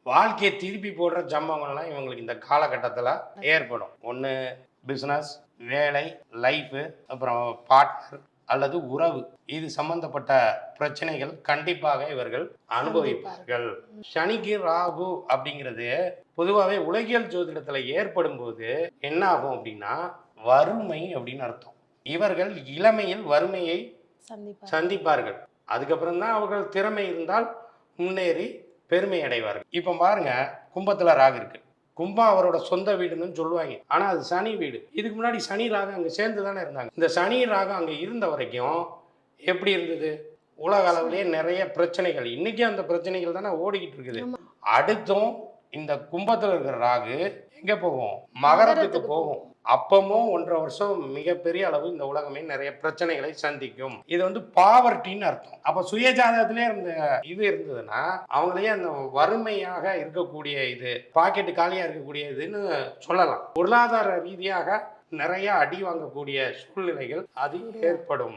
வாழ்க்கையை திருப்பி போடுற சம்பவங்கள்லாம் இவங்களுக்கு இந்த காலகட்டத்தில் ஏற்படும். ஒன்று பிஸ்னஸ், வேலை, லைஃபு, அப்புறம் பார்ட்னர் அல்லது உறவு, இது சம்பந்தப்பட்ட பிரச்சனைகள் கண்டிப்பாக இவர்கள் அனுபவிப்பார்கள். சனிக்கு ராகு அப்படிங்கிறது பொதுவாகவே உலகியல் ஜோதிடத்தில் ஏற்படும் போது என்ன ஆகும் அப்படின்னா வறுமை அப்படின்னு அர்த்தம். இவர்கள் இளமையில் வறுமையை சந்திப்பார்கள். அதுக்கப்புறம் தான் அவர்கள் திறமை இருந்தால் முன்னேறி பெருமை அடைவார்கள். இப்போ பாருங்க, கும்பத்துல ராகு இருக்கு. கும்பம் அவரோட சொந்த வீடுன்னு சொல்லுவாங்க. ஆனா அது சனி வீடு. இதுக்கு முன்னாடி சனி ராகு அங்க சேர்ந்து தானே இருந்தாங்க. இந்த சனி ராகு அங்க இருந்த வரைக்கும் எப்படி இருந்தது? உலக அளவிலேயே நிறைய பிரச்சனைகள். இன்னைக்கு அந்த பிரச்சனைகள் தானே ஓடிக்கிட்டு இருக்குது. அடுத்தும் இந்த கும்பத்துல இருக்கிற ராகு எங்க போகும்? மகரத்துக்கு போகும். அப்பமும் 1.5 வருஷம் மிகப்பெரிய அளவு இந்த உலகமே நிறைய பிரச்சனைகளை சந்திக்கும். இது வந்து பாவர்ட்டின்னு அர்த்தம். அப்ப சுயஜாதகத்திலே இந்த இது இருந்ததுன்னா அவங்களையே அந்த வறுமையாக இருக்கக்கூடிய இது, பாக்கெட்டு காலியா இருக்கக்கூடிய இதுன்னு சொல்லலாம். பொருளாதார ரீதியாக நிறைய அடி வாங்கக்கூடிய சூழ்நிலைகள் அது ஏற்படும்.